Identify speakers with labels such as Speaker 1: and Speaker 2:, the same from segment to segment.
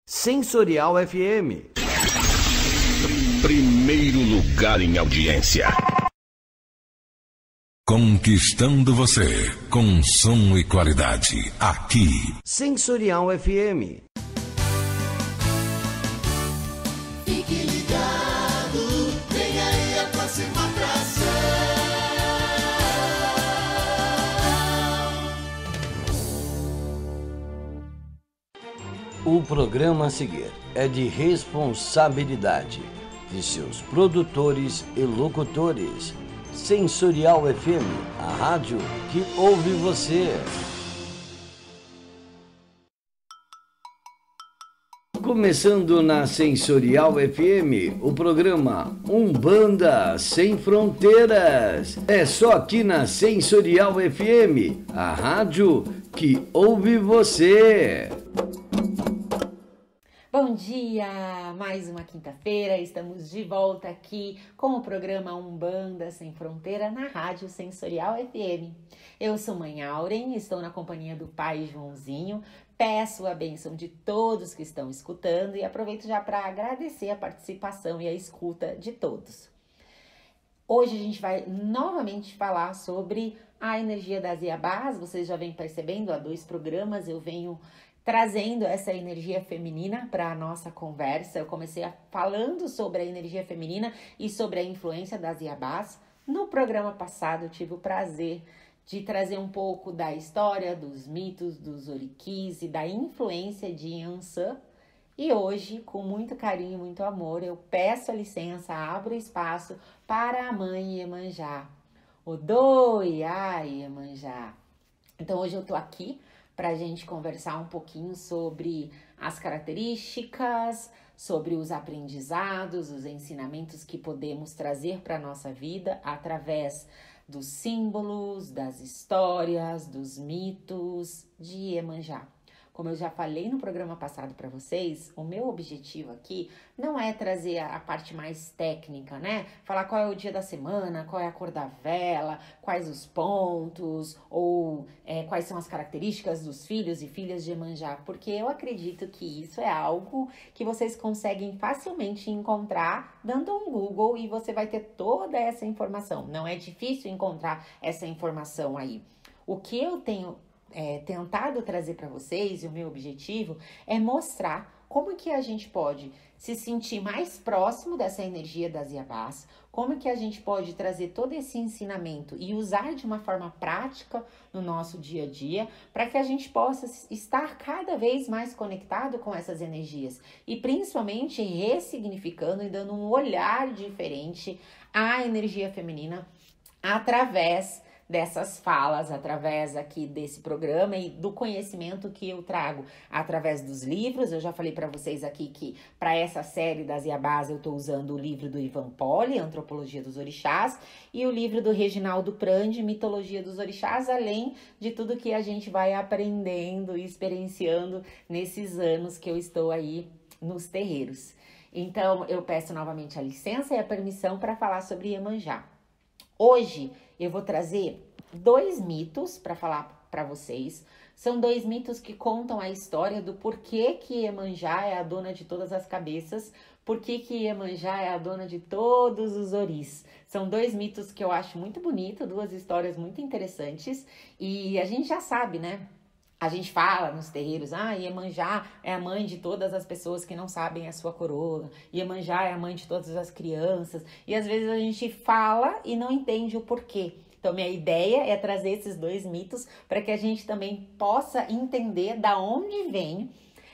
Speaker 1: Sensorial FM.
Speaker 2: Primeiro lugar em audiência.
Speaker 3: Conquistando você com som e qualidade. Aqui.
Speaker 1: Sensorial FM.
Speaker 4: Fique ligado, vem aí a próxima atração.
Speaker 1: O programa a seguir é de responsabilidade de seus produtores e locutores. Sensorial FM, a rádio que ouve você. Começando na Sensorial FM, o programa Umbanda Sem Fronteiras. É só aqui na Sensorial FM, a rádio que ouve você.
Speaker 5: Bom dia! Mais uma quinta-feira, estamos de volta aqui com o programa Umbanda Sem Fronteira na Rádio Sensorial FM. Eu sou Mãe Auren, estou na companhia do Pai Joãozinho, peço a bênção de todos que estão escutando e aproveito já para agradecer a participação e a escuta de todos. Hoje a gente vai novamente falar sobre a energia das Iabás. Vocês já vêm percebendo, há 2 programas eu venho trazendo essa energia feminina para a nossa conversa. Eu comecei falando sobre a energia feminina e sobre a influência das Iabás. No programa passado eu tive o prazer de trazer um pouco da história, dos mitos, dos oriquis e da influência de Iansã. E hoje, com muito carinho e muito amor, eu peço a licença, abro espaço para a mãe Iemanjá. Odoiá Iemanjá. Então hoje eu tô aqui para a gente conversar um pouquinho sobre as características, sobre os aprendizados, os ensinamentos que podemos trazer para a nossa vida através dos símbolos, das histórias, dos mitos de Iemanjá. Como eu já falei no programa passado para vocês, o meu objetivo aqui não é trazer a parte mais técnica, né? Falar qual é o dia da semana, qual é a cor da vela, quais os pontos, ou quais são as características dos filhos e filhas de Iemanjá, porque eu acredito que isso é algo que vocês conseguem facilmente encontrar dando um Google e você vai ter toda essa informação. Não é difícil encontrar essa informação aí. O que eu tenho tentado trazer para vocês, e o meu objetivo é mostrar como que a gente pode se sentir mais próximo dessa energia das Iabás, como que a gente pode trazer todo esse ensinamento e usar de uma forma prática no nosso dia a dia, para que a gente possa estar cada vez mais conectado com essas energias e principalmente ressignificando e dando um olhar diferente à energia feminina através dessas falas, através aqui desse programa e do conhecimento que eu trago através dos livros. Eu já falei para vocês aqui que para essa série das Iabás eu estou usando o livro do Ivan Poli, Antropologia dos Orixás, e o livro do Reginaldo Prandi, Mitologia dos Orixás, além de tudo que a gente vai aprendendo e experienciando nesses anos que eu estou aí nos terreiros. Então eu peço novamente a licença e a permissão para falar sobre Iemanjá. Hoje eu vou trazer 2 mitos para falar para vocês. São 2 mitos que contam a história do porquê que Iemanjá é a dona de todas as cabeças, porquê que Iemanjá é a dona de todos os oris. São 2 mitos que eu acho muito bonito, 2 histórias muito interessantes e a gente já sabe, né? A gente fala nos terreiros, Iemanjá é a mãe de todas as pessoas que não sabem a sua coroa, Iemanjá é a mãe de todas as crianças, e às vezes a gente fala e não entende o porquê. Então minha ideia é trazer esses 2 mitos para que a gente também possa entender da onde vem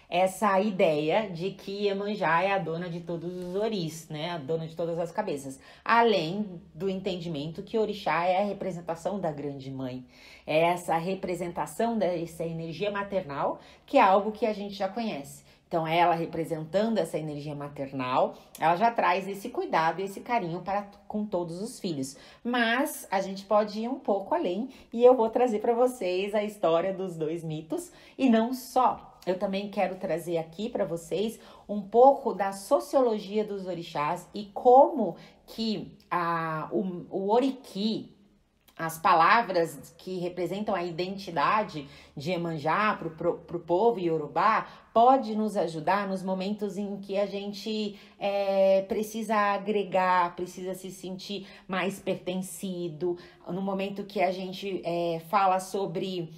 Speaker 5: essa ideia de que Iemanjá é a dona de todos os oris, né? A dona de todas as cabeças. Além do entendimento que Orixá é a representação da grande mãe. É essa representação dessa energia maternal, que é algo que a gente já conhece. Então, ela representando essa energia maternal, ela já traz esse cuidado e esse carinho com todos os filhos. Mas a gente pode ir um pouco além e eu vou trazer para vocês a história dos 2 mitos e não só. Eu também quero trazer aqui para vocês um pouco da sociologia dos orixás e como que o oriqui, as palavras que representam a identidade de Iemanjá para o povo iorubá pode nos ajudar nos momentos em que a gente precisa agregar, precisa se sentir mais pertencido, no momento que a gente fala sobre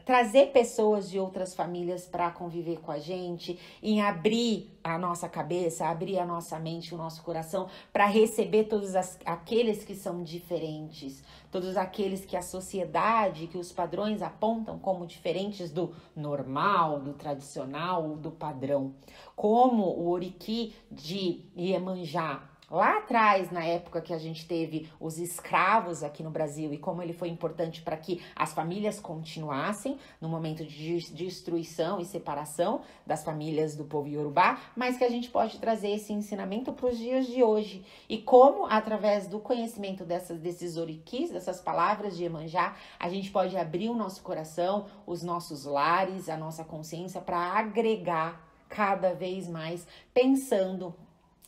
Speaker 5: trazer pessoas de outras famílias para conviver com a gente, em abrir a nossa cabeça, abrir a nossa mente, o nosso coração, para receber todos aqueles que são diferentes, todos aqueles que a sociedade, que os padrões apontam como diferentes do normal, do tradicional, do padrão. Como o Oriki de Iemanjá, lá atrás, na época que a gente teve os escravos aqui no Brasil e como ele foi importante para que as famílias continuassem no momento de destruição e separação das famílias do povo iorubá, mas que a gente pode trazer esse ensinamento para os dias de hoje. E como, através do conhecimento desses orikis, dessas palavras de Iemanjá, a gente pode abrir o nosso coração, os nossos lares, a nossa consciência para agregar cada vez mais, pensando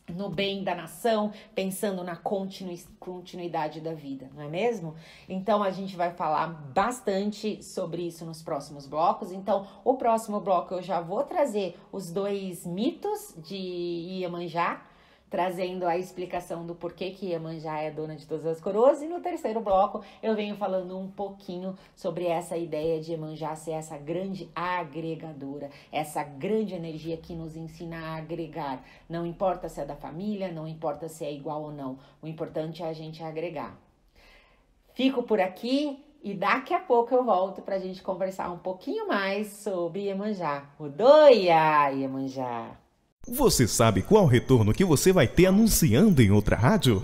Speaker 5: no bem da nação, pensando na continuidade da vida, não é mesmo? Então, a gente vai falar bastante sobre isso nos próximos blocos. Então, o próximo bloco eu já vou trazer os 2 mitos de Iemanjá, trazendo a explicação do porquê que Iemanjá é dona de todas as coroas. E no terceiro bloco eu venho falando um pouquinho sobre essa ideia de Iemanjá ser essa grande agregadora, essa grande energia que nos ensina a agregar. Não importa se é da família, não importa se é igual ou não, o importante é a gente agregar. Fico por aqui e daqui a pouco eu volto para a gente conversar um pouquinho mais sobre Iemanjá. O Doia Iemanjá!
Speaker 6: Você sabe qual retorno que você vai ter anunciando em outra rádio?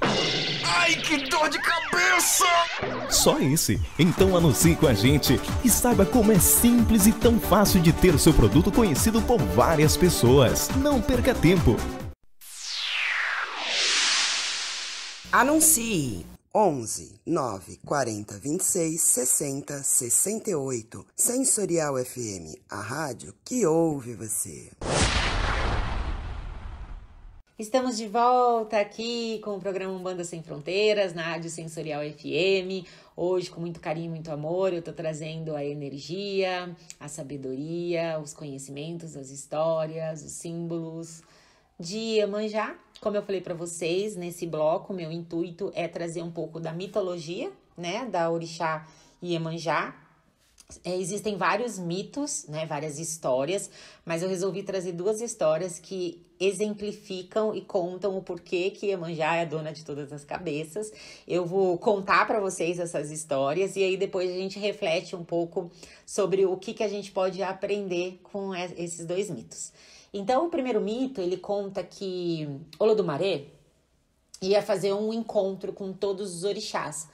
Speaker 2: Ai, que dor de cabeça!
Speaker 6: Só esse? Então anuncie com a gente e saiba como é simples e tão fácil de ter o seu produto conhecido por várias pessoas. Não perca tempo!
Speaker 7: Anuncie! 11 9 40 26 60 68. Sensorial FM, a rádio que ouve você.
Speaker 5: Estamos de volta aqui com o programa Umbanda Sem Fronteiras, na Rádio Sensorial FM. Hoje, com muito carinho, muito amor, eu tô trazendo a energia, a sabedoria, os conhecimentos, as histórias, os símbolos de Iemanjá. Como eu falei para vocês, nesse bloco, meu intuito é trazer um pouco da mitologia, né, da orixá Iemanjá. Existem vários mitos, né, várias histórias, mas eu resolvi trazer 2 histórias que exemplificam e contam o porquê que Iemanjá é a dona de todas as cabeças. Eu vou contar para vocês essas histórias e aí depois a gente reflete um pouco sobre o que a gente pode aprender com esses 2 mitos. Então, o primeiro mito, ele conta que Olodumaré ia fazer um encontro com todos os orixás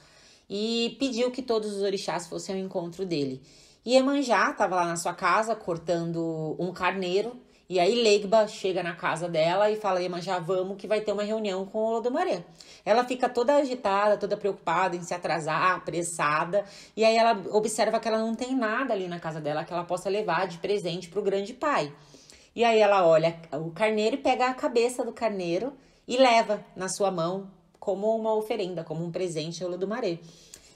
Speaker 5: e pediu que todos os orixás fossem ao encontro dele. E Iemanjá estava lá na sua casa cortando um carneiro, e aí Legba chega na casa dela e fala: Iemanjá, vamos que vai ter uma reunião com o Olodumaré. Ela fica toda agitada, toda preocupada em se atrasar, apressada, e aí ela observa que ela não tem nada ali na casa dela que ela possa levar de presente para o grande pai. E aí ela olha o carneiro e pega a cabeça do carneiro e leva na sua mão como uma oferenda, como um presente ao Olodumaré.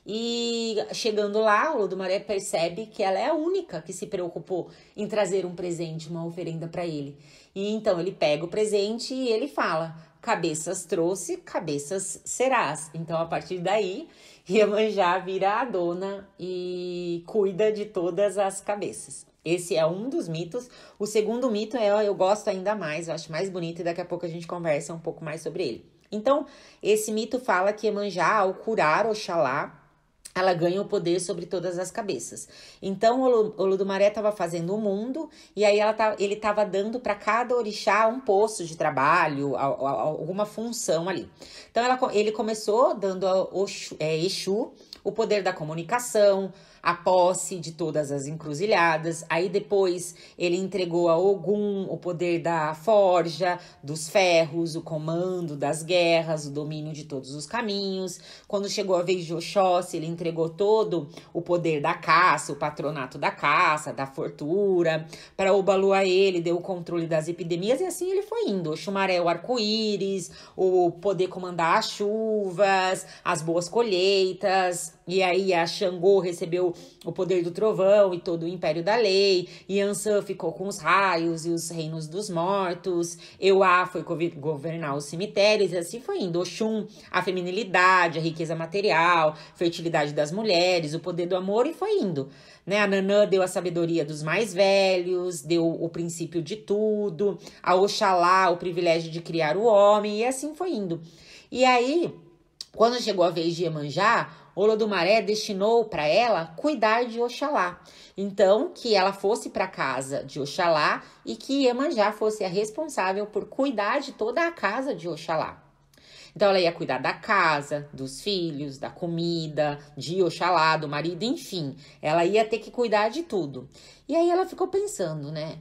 Speaker 5: E chegando lá, o Olodumaré percebe que ela é a única que se preocupou em trazer um presente, uma oferenda para ele. E então ele pega o presente e ele fala: cabeças trouxe, cabeças serás. Então, a partir daí, Iemanjá vira a dona e cuida de todas as cabeças. Esse é um dos mitos. O segundo mito eu gosto ainda mais, eu acho mais bonito, e daqui a pouco a gente conversa um pouco mais sobre ele. Então, esse mito fala que Iemanjá, ao curar Oxalá, ela ganha o poder sobre todas as cabeças. Então, Olodumaré estava fazendo o mundo, e aí ele estava dando para cada orixá um posto de trabalho, alguma função ali. Então, ele começou dando a Exu o poder da comunicação, a posse de todas as encruzilhadas. Aí depois ele entregou a Ogum o poder da forja, dos ferros, o comando das guerras, o domínio de todos os caminhos. Quando chegou a vez de Oxóssi, ele entregou todo o poder da caça, o patronato da caça, da fortura. Para Obaluaê, ele deu o controle das epidemias, e assim ele foi indo. Oxumaré, o arco-íris, o poder comandar as chuvas, as boas colheitas. E aí a Xangô recebeu o poder do trovão e todo o império da lei. Yansan ficou com os raios e os reinos dos mortos. Euá foi governar os cemitérios, e assim foi indo. Oxum, a feminilidade, a riqueza material, fertilidade das mulheres, o poder do amor, e foi indo. Né? A Nanã deu a sabedoria dos mais velhos, deu o princípio de tudo. A Oxalá, o privilégio de criar o homem, e assim foi indo. E aí, quando chegou a vez de Iemanjá, Olodumaré destinou para ela cuidar de Oxalá. Então, que ela fosse para a casa de Oxalá e que Iemanjá fosse a responsável por cuidar de toda a casa de Oxalá. Então, ela ia cuidar da casa, dos filhos, da comida, de Oxalá, do marido, enfim. Ela ia ter que cuidar de tudo. E aí, ela ficou pensando, né?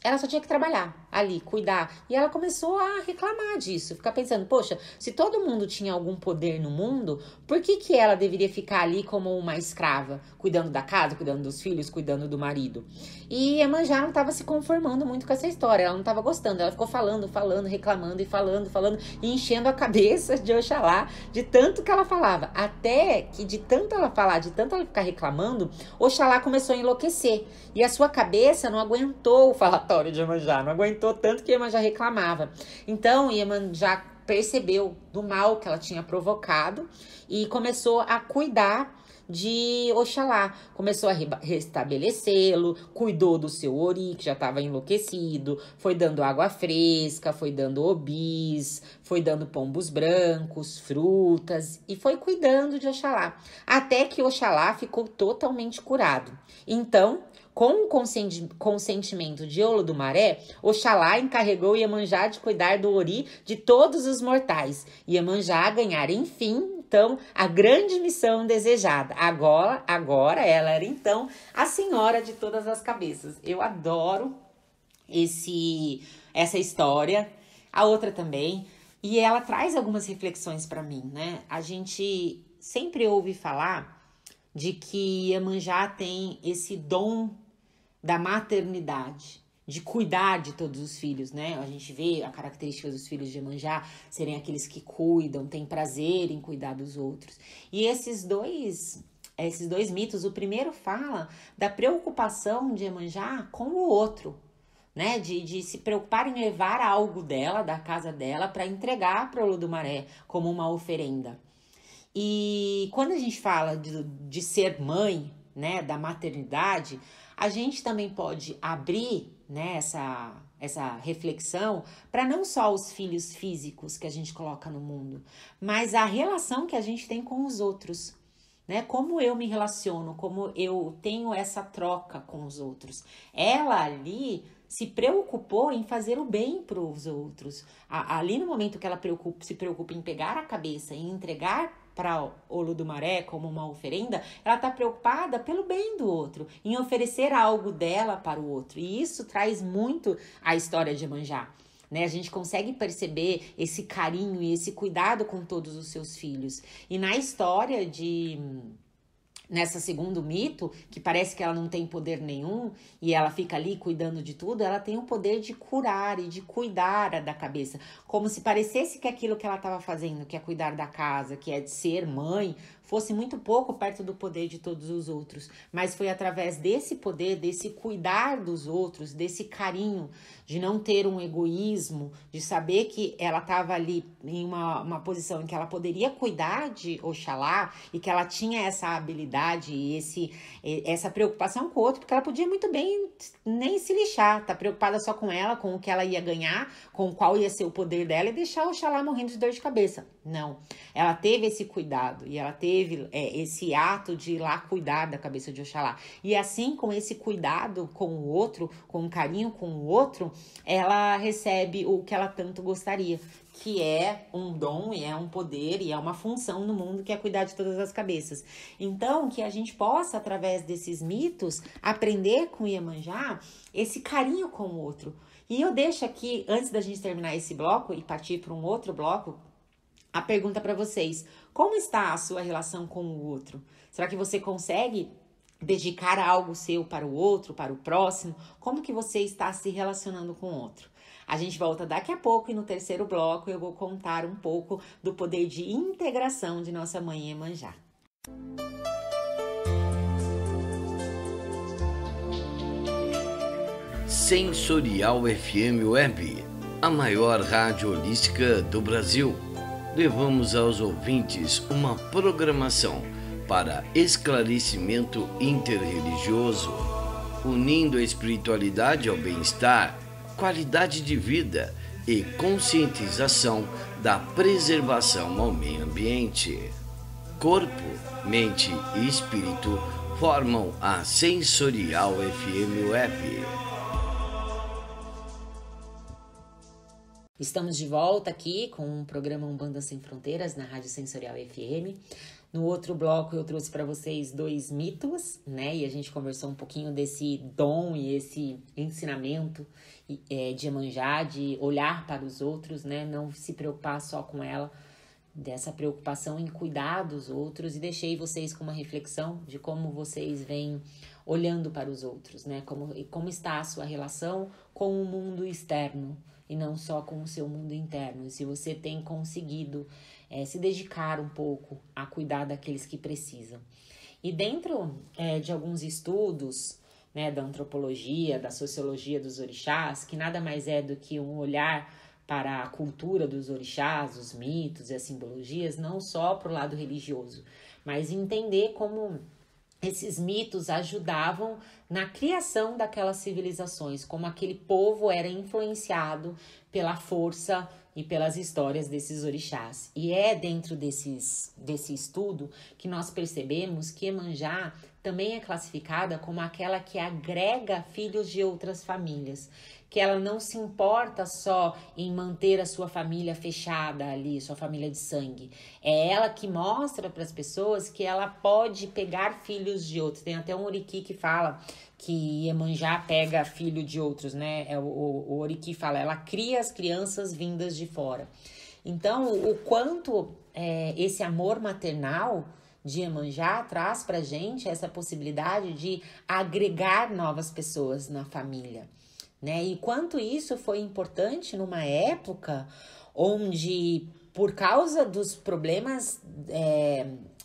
Speaker 5: Ela só tinha que trabalhar ali, cuidar. E ela começou a reclamar disso, ficar pensando, poxa, se todo mundo tinha algum poder no mundo, por que ela deveria ficar ali como uma escrava, cuidando da casa, cuidando dos filhos, cuidando do marido? E Iemanjá não estava se conformando muito com essa história, ela não estava gostando, ela ficou falando, reclamando e falando, e enchendo a cabeça de Oxalá, de tanto que ela falava, até que de tanto ela falar, de tanto ela ficar reclamando, Oxalá começou a enlouquecer, e a sua cabeça não aguentou o falatório de Iemanjá, não aguentou tanto que Iemanjá reclamava. Então, Iemanjá percebeu do mal que ela tinha provocado e começou a cuidar de Oxalá, começou a restabelecê-lo, cuidou do seu ori, que já estava enlouquecido, foi dando água fresca, foi dando obis, foi dando pombos brancos, frutas, e foi cuidando de Oxalá, até que Oxalá ficou totalmente curado. Então, com o consentimento de Olodumaré, Oxalá encarregou Iemanjá de cuidar do ori de todos os mortais. Iemanjá ganhar, enfim, então, a grande missão desejada. Agora ela era, então, a senhora de todas as cabeças. Eu adoro essa história. A outra também. E ela traz algumas reflexões para mim, né? A gente sempre ouve falar de que Iemanjá tem esse dom da maternidade, de cuidar de todos os filhos, né? A gente vê a característica dos filhos de Iemanjá serem aqueles que cuidam, têm prazer em cuidar dos outros. E esses dois mitos, o primeiro fala da preocupação de Iemanjá com o outro, né? De se preocupar em levar algo dela, da casa dela, para entregar para Olodumaré como uma oferenda. E quando a gente fala de ser mãe, né, da maternidade, a gente também pode abrir, né, essa reflexão para não só os filhos físicos que a gente coloca no mundo, mas a relação que a gente tem com os outros, né? Como eu me relaciono, como eu tenho essa troca com os outros. Ela ali se preocupou em fazer o bem para os outros. Ali no momento que ela se preocupa em pegar a cabeça e entregar para Olodumaré como uma oferenda, ela está preocupada pelo bem do outro, em oferecer algo dela para o outro. E isso traz muito a história de Iemanjá, né? A gente consegue perceber esse carinho e esse cuidado com todos os seus filhos. E na história nessa segundo mito, que parece que ela não tem poder nenhum e ela fica ali cuidando de tudo, ela tem o poder de curar e de cuidar da cabeça, como se parecesse que aquilo que ela estava fazendo, que é cuidar da casa, que é de ser mãe, fosse muito pouco perto do poder de todos os outros, mas foi através desse poder, desse cuidar dos outros, desse carinho, de não ter um egoísmo, de saber que ela estava ali em uma posição em que ela poderia cuidar de Oxalá e que ela tinha essa habilidade e essa preocupação com o outro, porque ela podia muito bem nem se lixar, tá preocupada só com ela, com o que ela ia ganhar, com qual ia ser o poder dela e deixar Oxalá morrendo de dor de cabeça. Não, ela teve esse cuidado e ela teve esse ato de ir lá cuidar da cabeça de Oxalá. E assim, com esse cuidado com o outro, com um carinho com o outro, ela recebe o que ela tanto gostaria, que é um dom, e é um poder, e é uma função no mundo, que é cuidar de todas as cabeças. Então, que a gente possa, através desses mitos, aprender com Iemanjá esse carinho com o outro. E eu deixo aqui, antes da gente terminar esse bloco e partir para um outro bloco, a pergunta para vocês: como está a sua relação com o outro? Será que você consegue dedicar algo seu para o outro, para o próximo? Como que você está se relacionando com o outro? A gente volta daqui a pouco e no terceiro bloco eu vou contar um pouco do poder de integração de nossa mãe Iemanjá.
Speaker 1: Sensorial FM Web, a maior rádio holística do Brasil. Levamos aos ouvintes uma programação para esclarecimento interreligioso, unindo a espiritualidade ao bem-estar, qualidade de vida e conscientização da preservação ao meio ambiente. Corpo, mente e espírito formam a Sensorial FM Web.
Speaker 5: Estamos de volta aqui com o programa Umbanda Sem Fronteiras na Rádio Sensorial FM. No outro bloco eu trouxe para vocês 2 mitos, né? E a gente conversou um pouquinho desse dom e esse ensinamento de Iemanjá, de olhar para os outros, né? Não se preocupar só com ela, dessa preocupação em cuidar dos outros. E deixei vocês com uma reflexão de como vocês vêm olhando para os outros, né? Como está a sua relação com o mundo externo e não só com o seu mundo interno. E se você tem conseguido se dedicar um pouco a cuidar daqueles que precisam. E dentro de alguns estudos, né, da antropologia, da sociologia dos orixás, que nada mais é do que um olhar para a cultura dos orixás, os mitos e as simbologias, não só para o lado religioso, mas entender como esses mitos ajudavam na criação daquelas civilizações, como aquele povo era influenciado pela força e pelas histórias desses orixás. E é dentro desse estudo que nós percebemos que Iemanjá também é classificada como aquela que agrega filhos de outras famílias, que ela não se importa só em manter a sua família fechada ali, sua família de sangue. É ela que mostra para as pessoas que ela pode pegar filhos de outros. Tem até um Oriki que fala que Iemanjá pega filho de outros, né? O Oriki fala, ela cria as crianças vindas de fora. Então, o quanto esse amor maternal de Iemanjá traz pra gente essa possibilidade de agregar novas pessoas na família, né? E quanto isso foi importante numa época onde, por causa dos problemas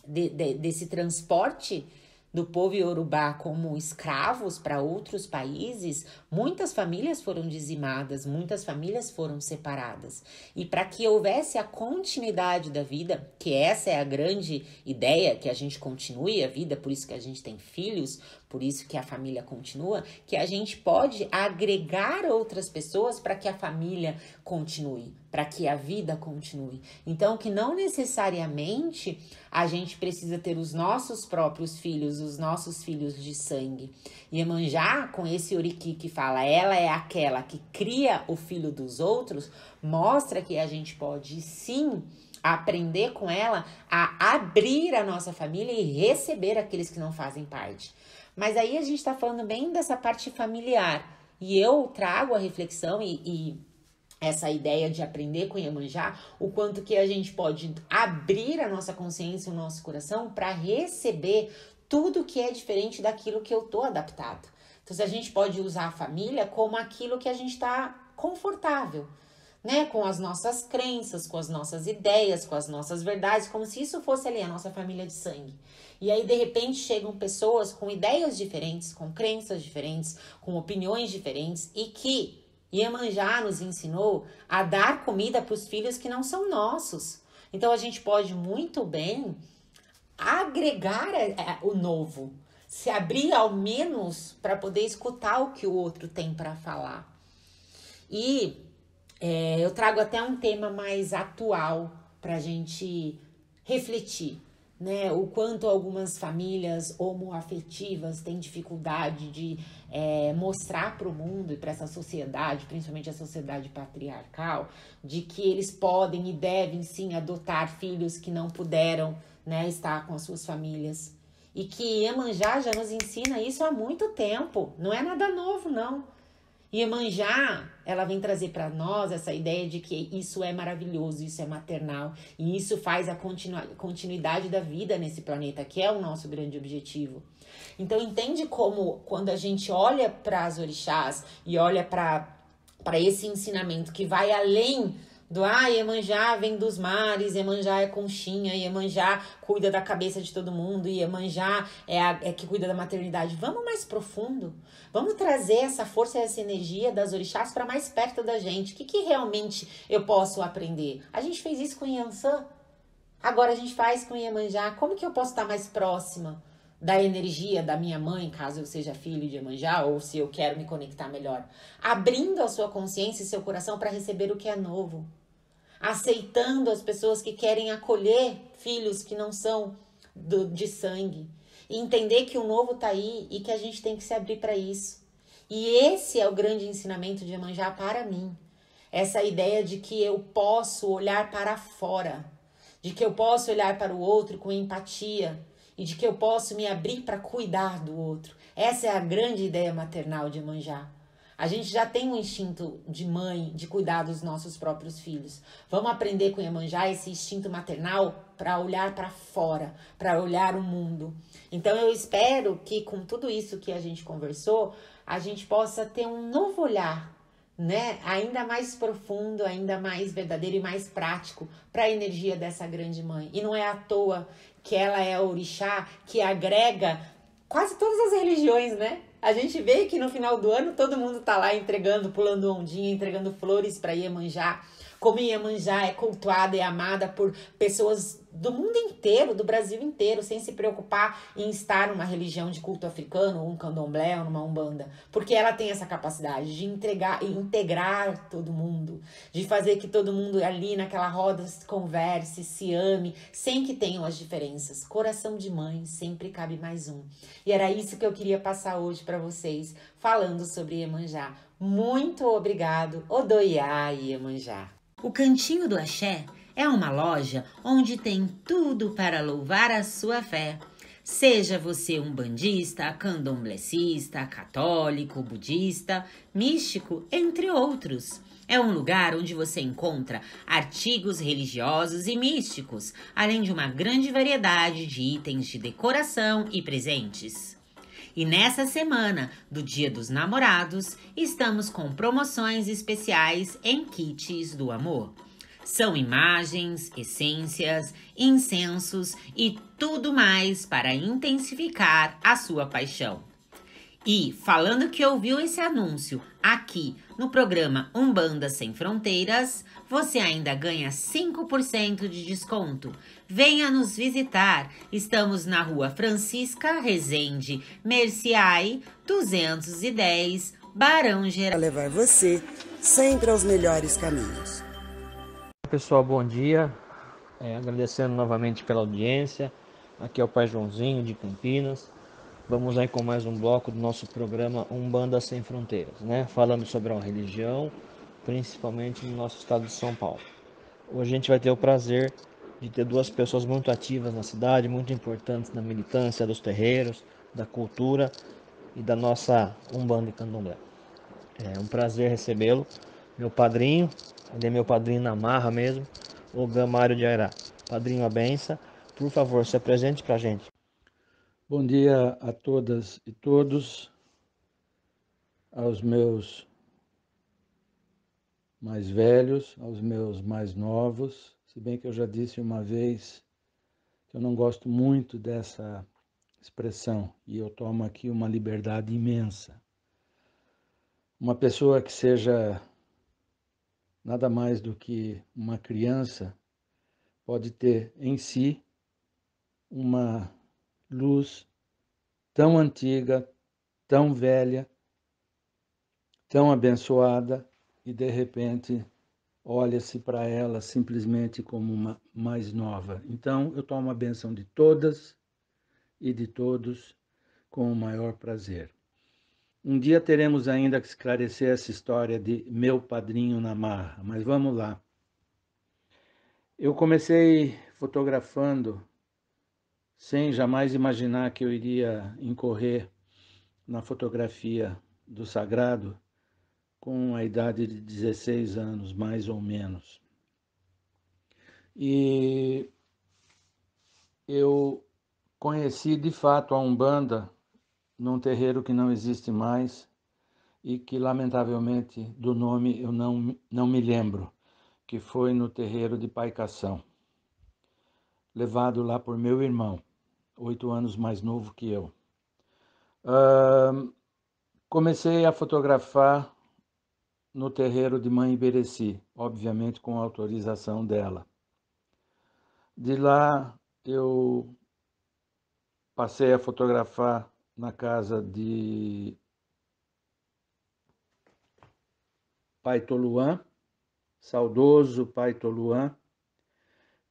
Speaker 5: desse transporte do povo iorubá como escravos para outros países, muitas famílias foram dizimadas, muitas famílias foram separadas. E para que houvesse a continuidade da vida, que essa é a grande ideia, que a gente continue a vida, por isso que a gente tem filhos, por isso que a família continua, que a gente pode agregar outras pessoas para que a família continue, para que a vida continue. Então, que não necessariamente a gente precisa ter os nossos próprios filhos, os nossos filhos de sangue. Iemanjá, com esse Oriki que fala, ela é aquela que cria o filho dos outros, mostra que a gente pode sim aprender com ela a abrir a nossa família e receber aqueles que não fazem parte. Mas aí a gente está falando bem dessa parte familiar. E eu trago a reflexão e essa ideia de aprender com Iemanjá, o quanto que a gente pode abrir a nossa consciência, o nosso coração, para receber tudo que é diferente daquilo que eu tô adaptado. Então, se a gente pode usar a família como aquilo que a gente está confortável, né? Com as nossas crenças, com as nossas ideias, com as nossas verdades, como se isso fosse ali a nossa família de sangue. E aí, de repente, chegam pessoas com ideias diferentes, com crenças diferentes, com opiniões diferentes, e que Iemanjá nos ensinou a dar comida para os filhos que não são nossos. Então, a gente pode muito bem agregar o novo, se abrir ao menos para poder escutar o que o outro tem para falar. E eu trago até um tema mais atual para a gente refletir, né? O quanto algumas famílias homoafetivas têm dificuldade de mostrar para o mundo e para essa sociedade, principalmente a sociedade patriarcal, de que eles podem e devem sim adotar filhos que não puderam, né, estar com as suas famílias. E que Iemanjá já nos ensina isso há muito tempo, não é nada novo, não. Iemanjá, ela vem trazer para nós essa ideia de que isso é maravilhoso, isso é maternal, e isso faz a continuidade da vida nesse planeta, que é o nosso grande objetivo. Então, entende como, quando a gente olha para as orixás e olha para esse ensinamento que vai além do Iemanjá vem dos mares, Iemanjá é conchinha, Iemanjá cuida da cabeça de todo mundo, Iemanjá é que cuida da maternidade. Vamos mais profundo, vamos trazer essa força e essa energia das orixás para mais perto da gente. O que realmente eu posso aprender? A gente fez isso com Iansã, agora a gente faz com Iemanjá. Como que eu posso estar mais próxima da energia da minha mãe, caso eu seja filho de Iemanjá, ou se eu quero me conectar melhor? Abrindo a sua consciência e seu coração para receber o que é novo. Aceitando as pessoas que querem acolher filhos que não são de sangue. E entender que o novo tá aí e que a gente tem que se abrir para isso. E esse é o grande ensinamento de Iemanjá para mim. Essa ideia de que eu posso olhar para fora. De que eu posso olhar para o outro com empatia. E de que eu posso me abrir para cuidar do outro. Essa é a grande ideia maternal de Iemanjá. A gente já tem um instinto de mãe, de cuidar dos nossos próprios filhos. Vamos aprender com Iemanjá esse instinto maternal para olhar para fora, para olhar o mundo. Então eu espero que com tudo isso que a gente conversou, a gente possa ter um novo olhar, né? Ainda mais profundo, ainda mais verdadeiro e mais prático para a energia dessa grande mãe. E não é à toa que ela é a orixá que agrega quase todas as religiões, né? A gente vê que no final do ano todo mundo tá lá entregando, pulando ondinha, entregando flores para Iemanjá. Como Iemanjá é cultuada e amada por pessoas do mundo inteiro, do Brasil inteiro, sem se preocupar em estar numa religião de culto africano, ou um candomblé, ou numa umbanda. Porque ela tem essa capacidade de integrar todo mundo, de fazer que todo mundo ali naquela roda converse, se ame, sem que tenham as diferenças. Coração de mãe, sempre cabe mais um. E era isso que eu queria passar hoje para vocês, falando sobre Iemanjá. Muito obrigado, Odoiá Iemanjá.
Speaker 8: O Cantinho do Axé é uma loja onde tem tudo para louvar a sua fé. Seja você um bandista, candomblessista, católico, budista, místico, entre outros. É um lugar onde você encontra artigos religiosos e místicos, além de uma grande variedade de itens de decoração e presentes. E nessa semana do Dia dos Namorados, estamos com promoções especiais em kits do amor. São imagens, essências, incensos e tudo mais para intensificar a sua paixão. E falando que ouviu esse anúncio aqui no programa Umbanda Sem Fronteiras, você ainda ganha 5% de desconto. Venha nos visitar. Estamos na Rua Francisca Rezende, Merciai, 210, Barão Geraldo.
Speaker 7: Para levar você sempre aos melhores caminhos.
Speaker 9: Pessoal, bom dia. Agradecendo novamente pela audiência. Aqui é o Pai Joãozinho de Campinas. Vamos aí com mais um bloco do nosso programa Umbanda Sem Fronteiras, né? Falando sobre a religião, principalmente no nosso estado de São Paulo. Hoje a gente vai ter o prazer de ter duas pessoas muito ativas na cidade, muito importantes na militância dos terreiros, da cultura e da nossa Umbanda e Candomblé. É um prazer recebê-lo, meu padrinho, ele é meu padrinho na marra mesmo, o Gamário de Airá. Padrinho, a benção, por favor, se apresente pra gente.
Speaker 10: Bom dia a todas e todos, aos meus mais velhos, aos meus mais novos, se bem que eu já disse uma vez que eu não gosto muito dessa expressão e eu tomo aqui uma liberdade imensa. Uma pessoa que seja nada mais do que uma criança pode ter em si uma luz tão antiga, tão velha, tão abençoada e de repente olha-se para ela simplesmente como uma mais nova. Então, eu tomo a bênção de todas e de todos com o maior prazer. Um dia teremos ainda que esclarecer essa história de meu padrinho na marra, mas vamos lá. Eu comecei fotografando sem jamais imaginar que eu iria incorrer na fotografia do sagrado com a idade de 16 anos, mais ou menos. E eu conheci de fato a Umbanda num terreiro que não existe mais e que, lamentavelmente, do nome eu não me lembro, que foi no terreiro de Paicação, levado lá por meu irmão, 8 anos mais novo que eu. Comecei a fotografar no terreiro de Mãe Ibereci, obviamente com a autorização dela. De lá eu passei a fotografar na casa de Pai Toluã, saudoso Pai Toluã,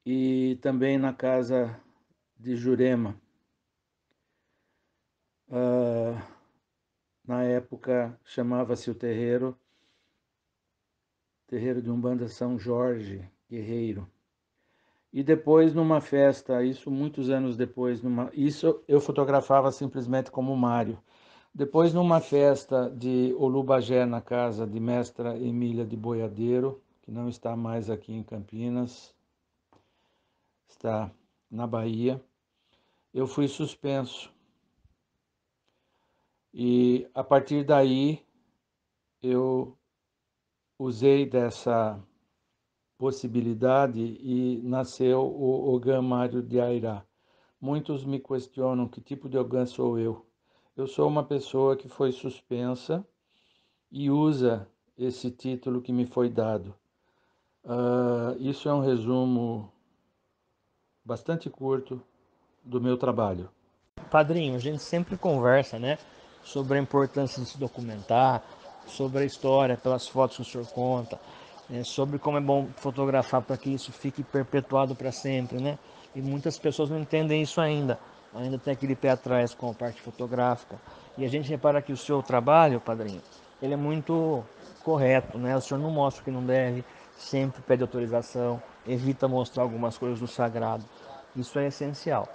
Speaker 10: e também na casa de Jurema. Na época chamava-se o terreiro de Umbanda São Jorge Guerreiro. E depois numa festa, isso muitos anos depois, isso eu fotografava simplesmente como Mário. Depois numa festa de Olubagé na casa de Mestra Emília de Boiadeiro, que não está mais aqui em Campinas, está na Bahia, eu fui suspenso. E a partir daí eu usei dessa possibilidade e nasceu o Ogã Mário de Airá. Muitos me questionam que tipo de Ogã sou eu. Eu sou uma pessoa que foi suspensa e usa esse título que me foi dado. Isso é um resumo bastante curto do meu trabalho.
Speaker 9: Padrinho, a gente sempre conversa, né, sobre a importância de se documentar, sobre a história, pelas fotos que o senhor conta, sobre como é bom fotografar para que isso fique perpetuado para sempre, né? E muitas pessoas não entendem isso ainda tem aquele pé atrás com a parte fotográfica. E a gente repara que o seu trabalho, padrinho, ele é muito correto, né? O senhor não mostra o que não deve, sempre pede autorização, evita mostrar algumas coisas do sagrado. Isso é essencial.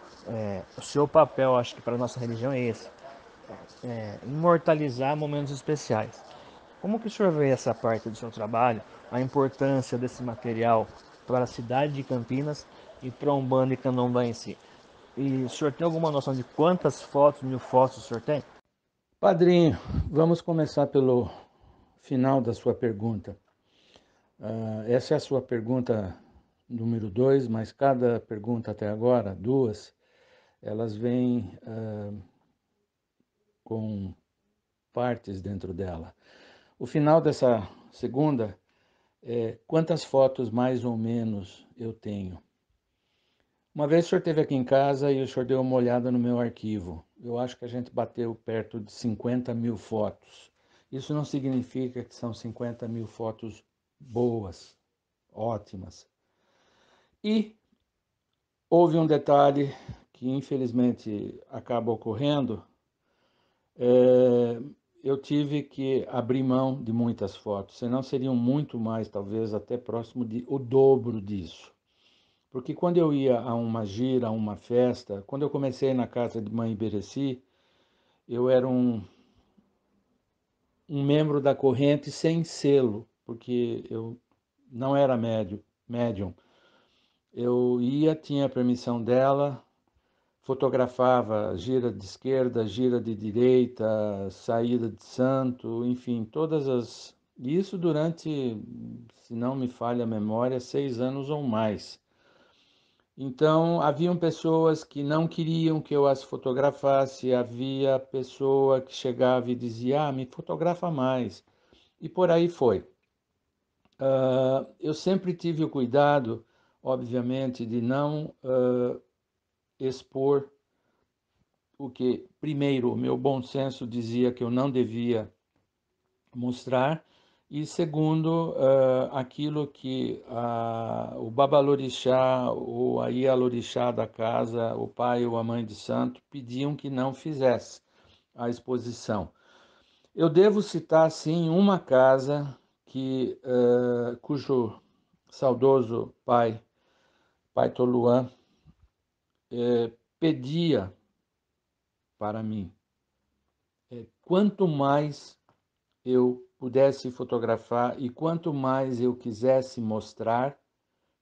Speaker 9: O seu papel, acho que para a nossa religião é esse, imortalizar momentos especiais. Como que o senhor vê essa parte do seu trabalho, a importância desse material para a cidade de Campinas e para a Umbanda e Candomblé em si? E o senhor tem alguma noção de quantas fotos, 1000 fotos o senhor tem?
Speaker 10: Padrinho, vamos começar pelo final da sua pergunta. Essa é a sua pergunta número 2, mas cada pergunta até agora, 2, elas vêm com partes dentro dela. O final dessa segunda é quantas fotos mais ou menos eu tenho. Uma vez o senhor esteve aqui em casa e o senhor deu uma olhada no meu arquivo. Eu acho que a gente bateu perto de 50.000 fotos. Isso não significa que são 50.000 fotos boas, ótimas. E houve um detalhe que infelizmente acaba ocorrendo. Eu tive que abrir mão de muitas fotos, senão seriam muito mais, talvez até próximo de o dobro disso. Porque quando eu ia a uma gira, a uma festa, quando eu comecei na casa de Mãe Ibereci, eu era um membro da corrente sem selo, porque eu não era médium. Eu ia, tinha a permissão dela, fotografava gira de esquerda, gira de direita, saída de santo, enfim, todas as... Isso durante, se não me falha a memória, 6 anos ou mais. Então, haviam pessoas que não queriam que eu as fotografasse, havia pessoa que chegava e dizia, me fotografa mais. E por aí foi. Eu sempre tive o cuidado, obviamente, de não expor o que, primeiro, o meu bom senso dizia que eu não devia mostrar, E segundo, aquilo que o babalorixá ou a ialorixá da casa, o pai ou a mãe de santo, pediam que não fizesse a exposição. Eu devo citar, sim, uma casa cujo saudoso pai Toluã, pedia para mim, quanto mais eu pudesse fotografar e quanto mais eu quisesse mostrar,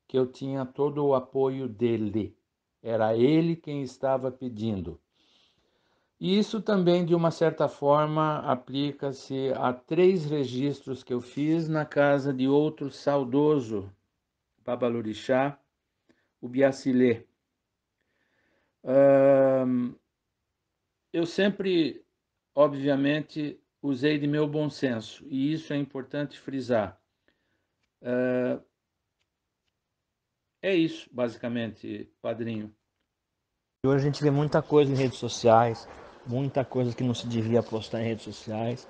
Speaker 10: que eu tinha todo o apoio dele. Era ele quem estava pedindo. E isso também, de uma certa forma, aplica-se a 3 registros que eu fiz na casa de outro saudoso babalorixá, o Biacilê. Eu sempre, obviamente, usei de meu bom senso, e isso é importante frisar. É isso, basicamente, padrinho.
Speaker 9: Hoje a gente vê muita coisa em redes sociais, muita coisa que não se devia postar em redes sociais.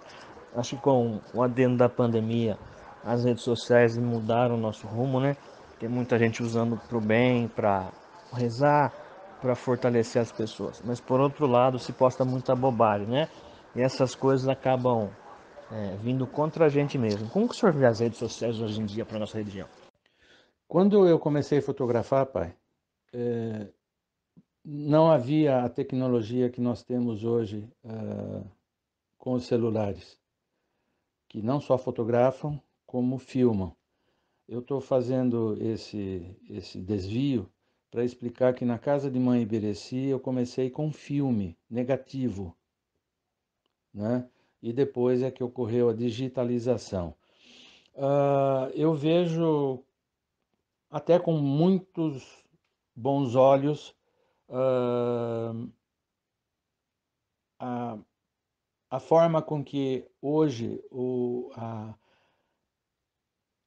Speaker 9: Acho que com o advento da pandemia, as redes sociais mudaram o nosso rumo, né? Tem muita gente usando para o bem, para rezar, para fortalecer as pessoas. Mas por outro lado, se posta muita bobagem, né? E essas coisas acabam vindo contra a gente mesmo. Como que o senhor vê as redes sociais hoje em dia para a nossa religião?
Speaker 10: Quando eu comecei a fotografar, pai, não havia a tecnologia que nós temos hoje com os celulares, que não só fotografam, como filmam. Eu estou fazendo esse desvio para explicar que na casa de mãe Ibereci eu comecei com filme negativo, né? E depois é que ocorreu a digitalização. Eu vejo até com muitos bons olhos a forma com que hoje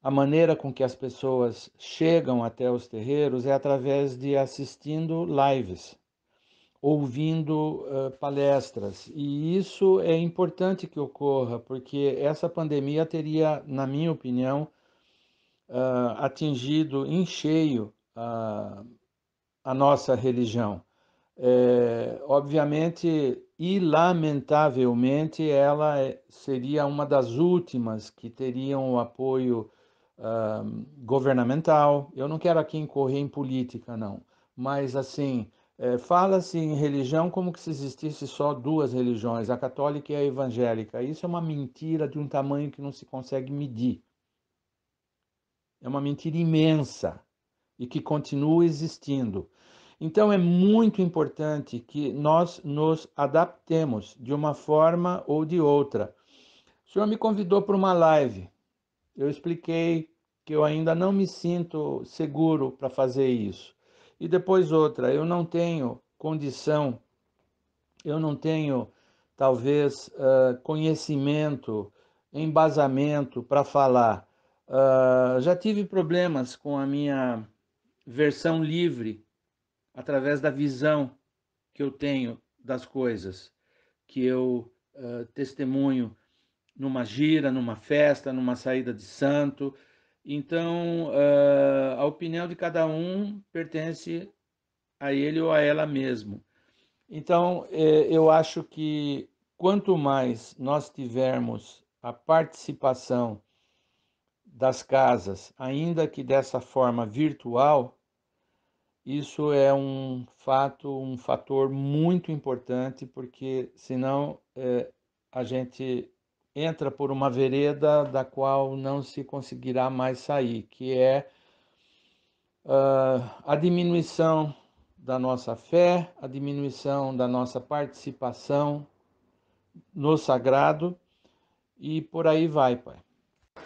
Speaker 10: a maneira com que as pessoas chegam até os terreiros é através de assistindo lives, ouvindo palestras. E isso é importante que ocorra, porque essa pandemia teria, na minha opinião, atingido em cheio a nossa religião. Obviamente e lamentavelmente ela seria uma das últimas que teriam o apoio governamental. Eu não quero aqui incorrer em política, não, mas assim, fala-se em religião como que se existisse só 2 religiões, a católica e a evangélica. Isso é uma mentira de um tamanho que não se consegue medir. É uma mentira imensa e que continua existindo. Então é muito importante que nós nos adaptemos de uma forma ou de outra. O senhor me convidou para uma live. Eu expliquei que eu ainda não me sinto seguro para fazer isso. E depois outra, eu não tenho condição, eu não tenho talvez conhecimento, embasamento para falar. Já tive problemas com a minha versão livre, através da visão que eu tenho das coisas, que eu testemunho numa gira, numa festa, numa saída de santo. Então, a opinião de cada um pertence a ele ou a ela mesmo. Então, eu acho que quanto mais nós tivermos a participação das casas, ainda que dessa forma virtual, isso é um fator muito importante, porque senão a gente entra por uma vereda da qual não se conseguirá mais sair, que é a diminuição da nossa fé, a diminuição da nossa participação no sagrado, e por aí vai, pai.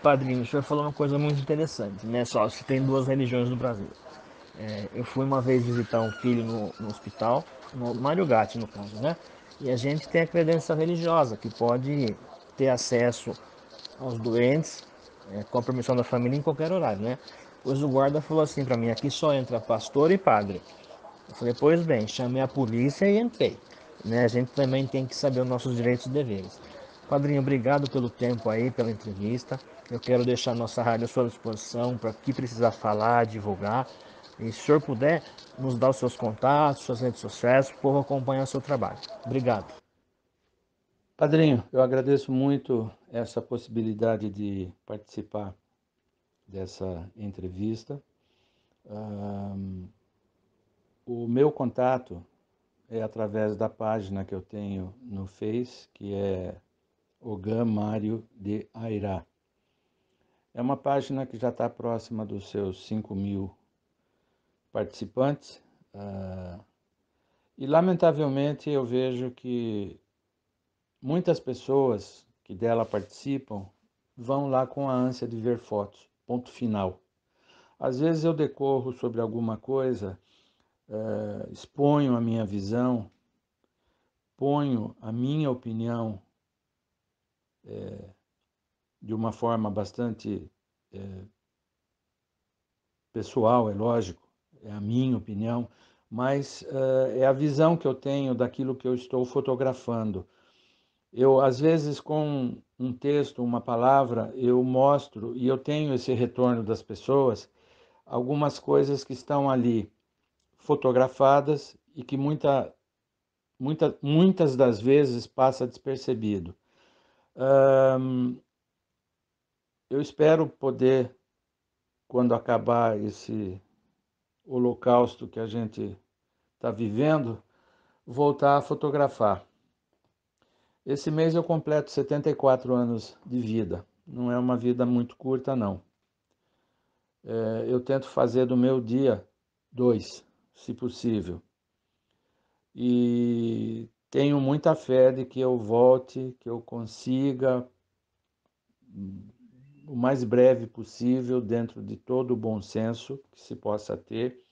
Speaker 9: Padrinho, o senhor falou uma coisa muito interessante, né? Só se tem 2 religiões no Brasil. Eu fui uma vez visitar um filho no hospital, no Mário Gatti, no caso, né? E a gente tem a credencial religiosa, que pode ter acesso aos doentes, com a permissão da família, em qualquer horário, né? Pois o guarda falou assim para mim, aqui só entra pastor e padre. Eu falei, pois bem, chamei a polícia e entrei. Né? A gente também tem que saber os nossos direitos e deveres. Padrinho, obrigado pelo tempo aí, pela entrevista. Eu quero deixar a nossa rádio à sua disposição para que precisar falar, divulgar. E se o senhor puder, nos dar os seus contatos, suas redes sociais, para o povo acompanhar o seu trabalho. Obrigado.
Speaker 10: Padrinho, eu agradeço muito essa possibilidade de participar dessa entrevista. O meu contato é através da página que eu tenho no Face, que é Ogã Mário de Airá. É uma página que já está próxima dos seus 5.000 participantes. E, lamentavelmente, eu vejo que muitas pessoas que dela participam vão lá com a ânsia de ver fotos, ponto final. Às vezes eu decorro sobre alguma coisa, exponho a minha visão, ponho a minha opinião de uma forma bastante pessoal, é lógico, é a minha opinião, mas é a visão que eu tenho daquilo que eu estou fotografando. Eu, às vezes, com um texto, uma palavra, eu mostro, e eu tenho esse retorno das pessoas, algumas coisas que estão ali fotografadas e que muitas das vezes passa despercebido. Eu espero poder, quando acabar esse holocausto que a gente está vivendo, voltar a fotografar. Esse mês eu completo 74 anos de vida. Não é uma vida muito curta, não. Eu tento fazer do meu dia 2, se possível. E tenho muita fé de que eu volte, que eu consiga, o mais breve possível, dentro de todo o bom senso que se possa ter,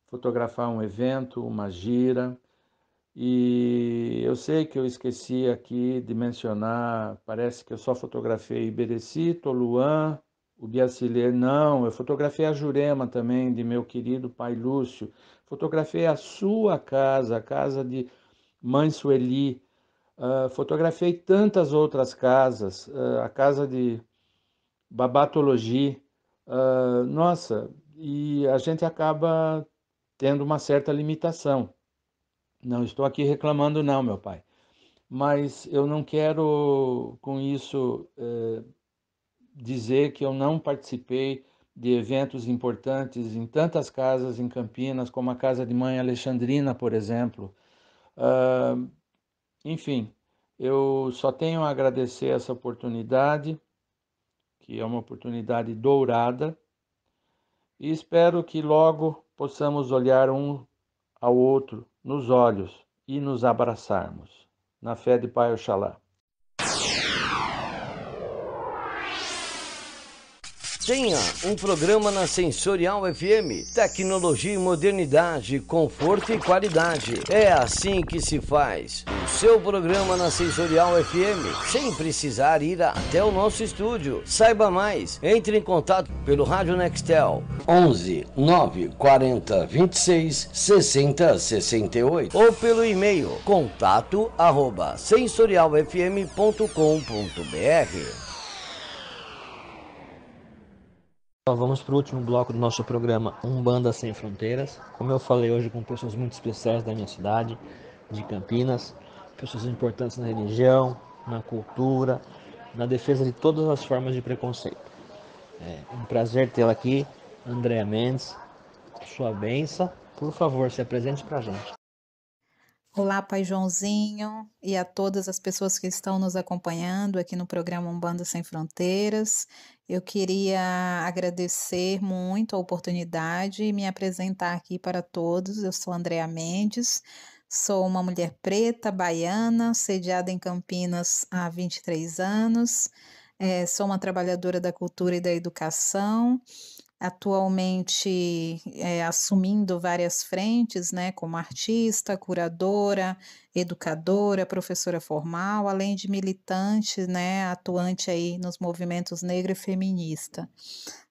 Speaker 10: fotografar um evento, uma gira. E eu sei que eu esqueci aqui de mencionar, parece que eu só fotografei Ibereci, Toluã, o Biacilê. Não, eu fotografei a Jurema também, de meu querido pai Lúcio. Fotografei a sua casa, a casa de mãe Sueli. Fotografei tantas outras casas, a casa de Babatologi. Nossa, e a gente acaba tendo uma certa limitação. Não estou aqui reclamando não, meu pai, mas eu não quero com isso dizer que eu não participei de eventos importantes em tantas casas em Campinas, como a casa de mãe Alexandrina, por exemplo. Enfim, eu só tenho a agradecer essa oportunidade, que é uma oportunidade dourada, e espero que logo possamos olhar um ao outro nos olhos e nos abraçarmos. Na fé de Pai Oxalá.
Speaker 1: Tenha um programa na Sensorial FM. Tecnologia e modernidade, conforto e qualidade. É assim que se faz o seu programa na Sensorial FM, sem precisar ir até o nosso estúdio. Saiba mais, entre em contato pelo Rádio Nextel 11 940 26 60 68 ou pelo e-mail contato@sensorialfm.com.br.
Speaker 9: Vamos para o último bloco do nosso programa Umbanda Sem Fronteiras. Como eu falei hoje com pessoas muito especiais da minha cidade, de Campinas, pessoas importantes na religião, na cultura, na defesa de todas as formas de preconceito. É um prazer tê-la aqui, Andréa Mendes. Sua bênção, por favor, se apresente para a gente.
Speaker 11: Olá, Pai Joãozinho, e a todas as pessoas que estão nos acompanhando aqui no programa Umbanda Sem Fronteiras. Eu queria agradecer muito a oportunidade e me apresentar aqui para todos. Eu sou Andréa Mendes, sou uma mulher preta, baiana, sediada em Campinas há 23 anos. Sou uma trabalhadora da cultura e da educação, atualmente assumindo várias frentes, né, como artista, curadora, educadora, professora formal, além de militante, né, atuante aí nos movimentos negro e feminista.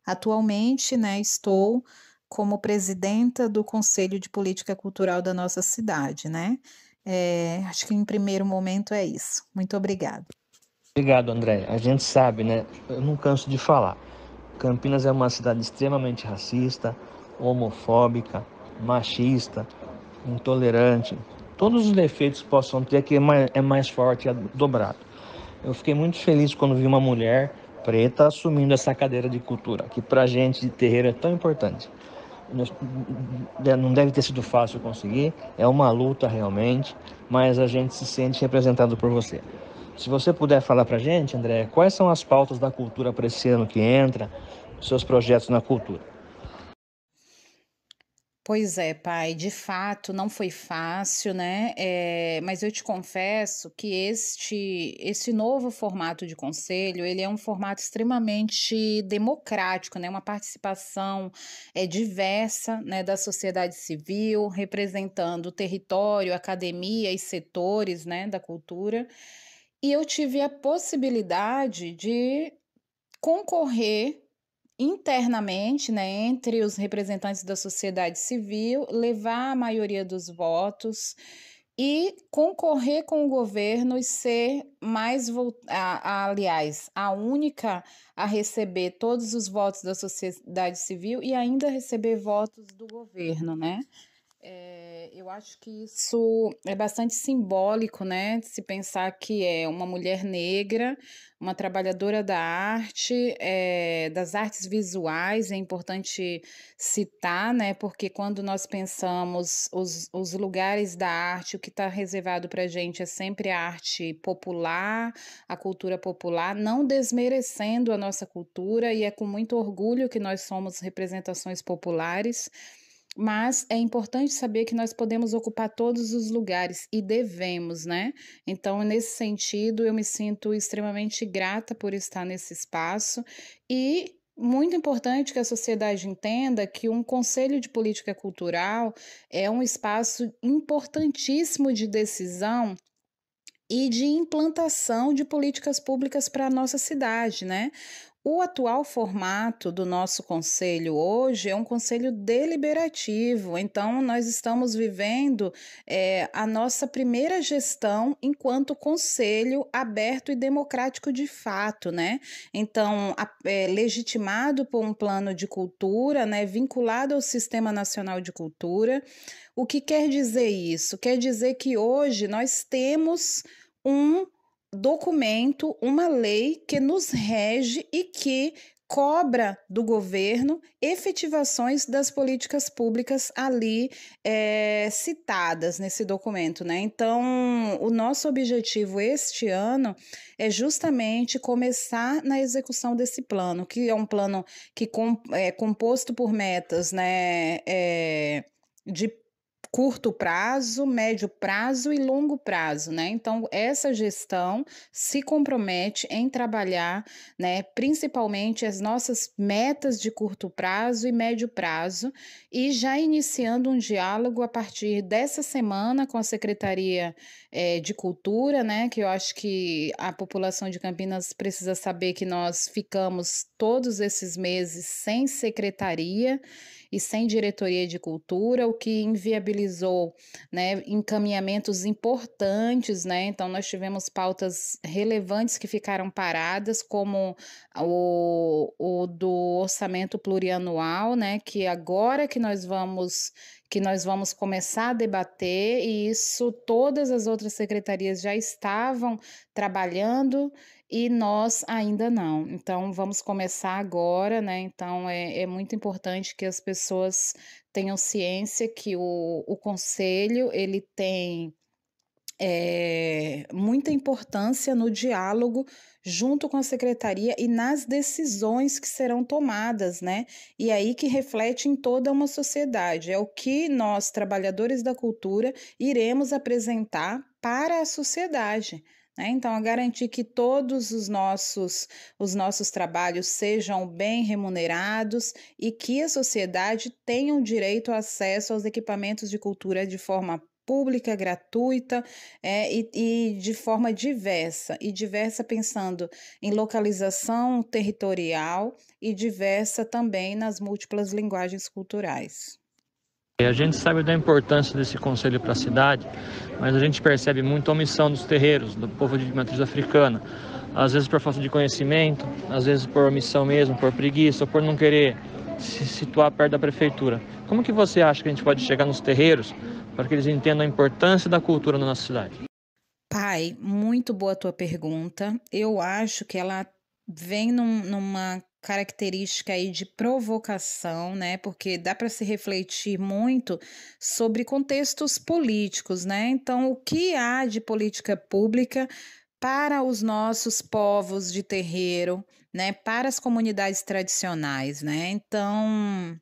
Speaker 11: Atualmente, né, estou como presidenta do Conselho de Política Cultural da nossa cidade, né? Acho que em primeiro momento é isso. Muito obrigada.
Speaker 9: Obrigado, André. A gente sabe, né? Eu não canso de falar. Campinas é uma cidade extremamente racista, homofóbica, machista, intolerante. Todos os defeitos que possam ter, que é mais forte, é dobrado. Eu fiquei muito feliz quando vi uma mulher preta assumindo essa cadeira de cultura, que pra gente de terreiro é tão importante. Não deve ter sido fácil conseguir, é uma luta realmente, mas a gente se sente representado por você. Se você puder falar pra gente, André, quais são as pautas da cultura para esse ano que entra, seus projetos na cultura?
Speaker 11: Pois é, pai, de fato não foi fácil, né? Mas eu te confesso que esse novo formato de conselho, ele é um formato extremamente democrático, né? Uma participação diversa, né, da sociedade civil, representando o território, academia e setores, né, da cultura. E eu tive a possibilidade de concorrer internamente, né, entre os representantes da sociedade civil, levar a maioria dos votos e concorrer com o governo e ser aliás, a única a receber todos os votos da sociedade civil e ainda receber votos do governo, né? Eu acho que isso é bastante simbólico, né? Se pensar que é uma mulher negra, uma trabalhadora da arte, das artes visuais, é importante citar, né? Porque quando nós pensamos os lugares da arte, o que está reservado para a gente é sempre a arte popular, a cultura popular, não desmerecendo a nossa cultura, e é com muito orgulho que nós somos representações populares. Mas é importante saber que nós podemos ocupar todos os lugares e devemos, né? Então, nesse sentido, eu me sinto extremamente grata por estar nesse espaço e muito importante que a sociedade entenda que um conselho de política cultural é um espaço importantíssimo de decisão e de implantação de políticas públicas para a nossa cidade, né? O atual formato do nosso conselho hoje é um conselho deliberativo, então nós estamos vivendo a nossa primeira gestão enquanto conselho aberto e democrático de fato, né? Então, legitimado por um plano de cultura, né, vinculado ao Sistema Nacional de Cultura. O que quer dizer isso? Quer dizer que hoje nós temos um documento, uma lei que nos rege e que cobra do governo efetivações das políticas públicas ali citadas nesse documento, né? Então, o nosso objetivo este ano é justamente começar na execução desse plano, que é um plano que é composto por metas, né, de curto prazo, médio prazo e longo prazo, né? Então, essa gestão se compromete em trabalhar, né, principalmente as nossas metas de curto prazo e médio prazo, e já iniciando um diálogo a partir dessa semana com a Secretaria de Cultura, né? Que eu acho que a população de Campinas precisa saber que nós ficamos todos esses meses sem secretaria e sem diretoria de cultura, o que inviabilizou, né, encaminhamentos importantes, né? Então, nós tivemos pautas relevantes que ficaram paradas, como o do orçamento plurianual, né? Que agora que nós vamos começar a debater, e isso todas as outras secretarias já estavam trabalhando e nós ainda não. Então, vamos começar agora, né? Então, é muito importante que as pessoas tenham ciência que o conselho, ele tem muita importância no diálogo junto com a secretaria e nas decisões que serão tomadas, né? E aí que reflete em toda uma sociedade. É o que nós, trabalhadores da cultura, iremos apresentar para a sociedade. Então, a garantir que todos os nossos trabalhos sejam bem remunerados e que a sociedade tenha o direito ao acesso aos equipamentos de cultura de forma pública, gratuita e de forma diversa. E diversa pensando em localização territorial e diversa também nas múltiplas linguagens culturais.
Speaker 9: A gente sabe da importância desse conselho para a cidade, mas a gente percebe muito a omissão dos terreiros, do povo de matriz africana. às vezes por falta de conhecimento, às vezes por omissão mesmo, por preguiça, ou por não querer se situar perto da prefeitura. Como que você acha que a gente pode chegar nos terreiros para que eles entendam a importância da cultura na nossa cidade?
Speaker 11: Pai, muito boa a tua pergunta. Eu acho que ela vem numa característica aí de provocação, né? Porque dá para se refletir muito sobre contextos políticos, né? Então, o que há de política pública para os nossos povos de terreiro, né? Para as comunidades tradicionais, né? Então,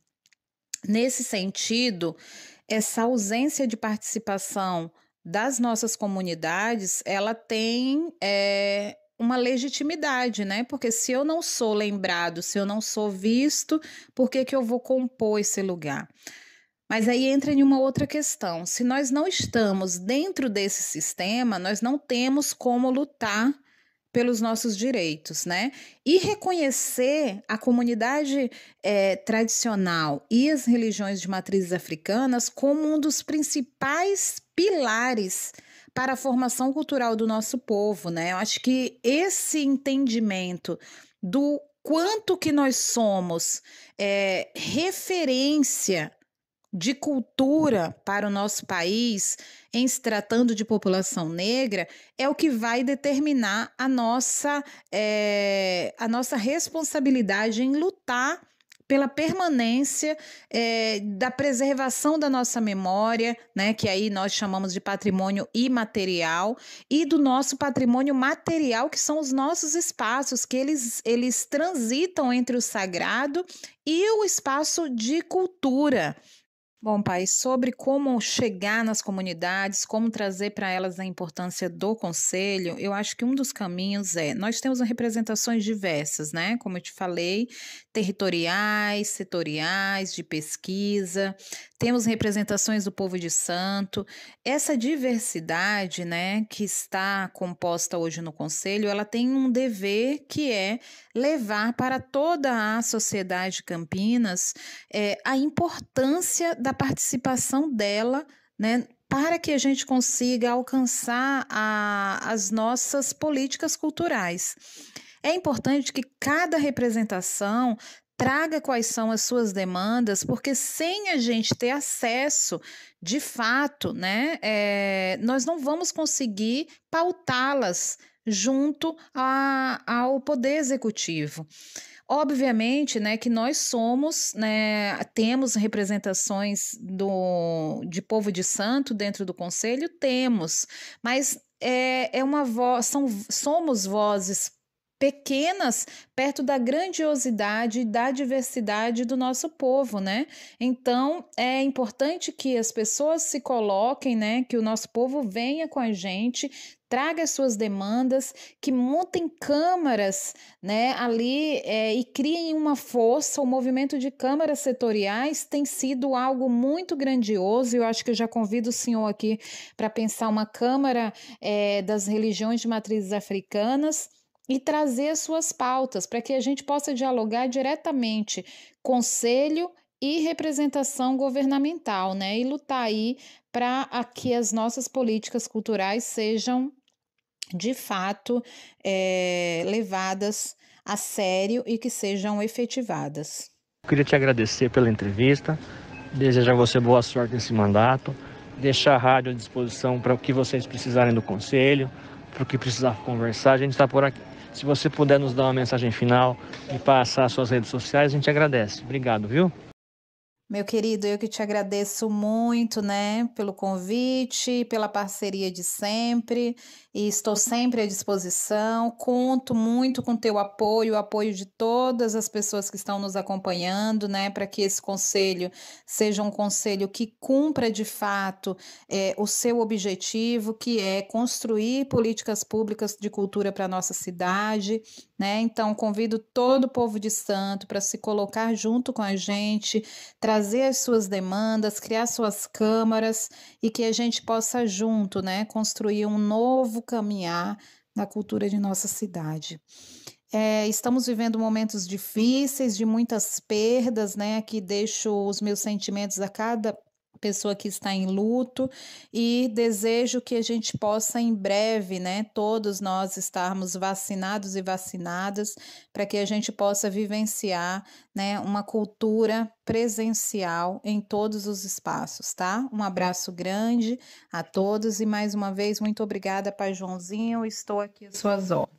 Speaker 11: nesse sentido, essa ausência de participação das nossas comunidades, ela tem uma legitimidade, né? Porque se eu não sou lembrado, se eu não sou visto, por que que eu vou compor esse lugar? Mas aí entra em uma outra questão. Se nós não estamos dentro desse sistema, nós não temos como lutar pelos nossos direitos, né? E reconhecer a comunidade tradicional e as religiões de matrizes africanas como um dos principais pilares para a formação cultural do nosso povo, né? Eu acho que esse entendimento do quanto que nós somos referência de cultura para o nosso país, em se tratando de população negra, é o que vai determinar a nossa responsabilidade em lutar pela permanência da preservação da nossa memória, né, que aí nós chamamos de patrimônio imaterial, e do nosso patrimônio material, que são os nossos espaços, que eles transitam entre o sagrado e o espaço de cultura. Bom, pai, sobre como chegar nas comunidades, como trazer para elas a importância do conselho, eu acho que um dos caminhos nós temos representações diversas, né? Como eu te falei, territoriais, setoriais, de pesquisa, temos representações do povo de santo. Essa diversidade, né, que está composta hoje no conselho, ela tem um dever que é levar para toda a sociedade de Campinas a importância da participação dela, né, para que a gente consiga alcançar as nossas políticas culturais. É importante que cada representação traga quais são as suas demandas, porque sem a gente ter acesso, de fato, né, nós não vamos conseguir pautá-las junto ao Poder Executivo. Obviamente, né, que nós somos, né, temos representações de povo de santo dentro do conselho, temos, mas somos vozes pequenas perto da grandiosidade e da diversidade do nosso povo, né? Então, é importante que as pessoas se coloquem, né? Que o nosso povo venha com a gente, traga as suas demandas, que montem câmaras, né, ali e criem uma força. O movimento de câmaras setoriais tem sido algo muito grandioso. Eu acho que eu já convido o senhor aqui para pensar uma câmara das religiões de matrizes africanas e trazer as suas pautas para que a gente possa dialogar diretamente conselho e representação governamental, né? E lutar aí para que as nossas políticas culturais sejam, de fato, levadas a sério e que sejam efetivadas.
Speaker 9: Eu queria te agradecer pela entrevista, desejar a você boa sorte nesse mandato, deixar a rádio à disposição para o que vocês precisarem do conselho, para o que precisar conversar, a gente está por aqui. Se você puder nos dar uma mensagem final e passar as suas redes sociais, a gente agradece. Obrigado, viu?
Speaker 11: Meu querido, eu que te agradeço muito, né, pelo convite, pela parceria de sempre, e estou sempre à disposição. Conto muito com teu apoio, o apoio de todas as pessoas que estão nos acompanhando, né, para que esse conselho seja um conselho que cumpra de fato o seu objetivo, que é construir políticas públicas de cultura para a nossa cidade, né? Então, convido todo o povo de santo para se colocar junto com a gente, trazer as suas demandas, criar suas câmaras e que a gente possa junto, né, construir um novo caminhar na cultura de nossa cidade. Estamos vivendo momentos difíceis, de muitas perdas, né? Aqui deixo os meus sentimentos a cada pessoa que está em luto, e desejo que a gente possa em breve, né, todos nós estarmos vacinados e vacinadas, para que a gente possa vivenciar, né, uma cultura presencial em todos os espaços, tá? Um abraço grande a todos e mais uma vez muito obrigada, Pai Joãozinho, eu estou aqui às suas ordens.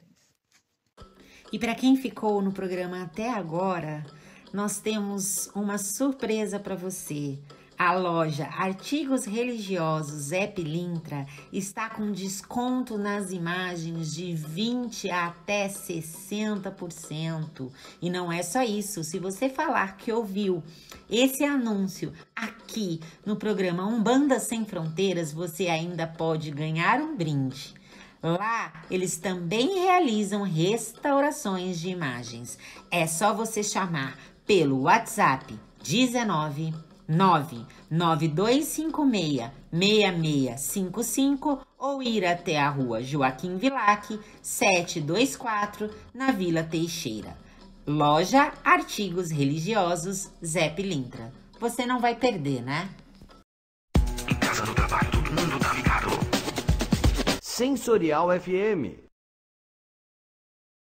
Speaker 8: E para quem ficou no programa até agora, nós temos uma surpresa para você. A loja Artigos Religiosos Zé Pilintra está com desconto nas imagens de 20% até 60%. E não é só isso, se você falar que ouviu esse anúncio aqui no programa Umbanda Sem Fronteiras, você ainda pode ganhar um brinde. Lá, eles também realizam restaurações de imagens. É só você chamar pelo WhatsApp 19 99256-6655 ou ir até a rua Joaquim Vilac, 724, na Vila Teixeira. Loja Artigos Religiosos Zé Pilintra. Você não vai perder, né?
Speaker 2: Em casa, no trabalho, todo mundo tá ligado.
Speaker 1: Sensorial FM,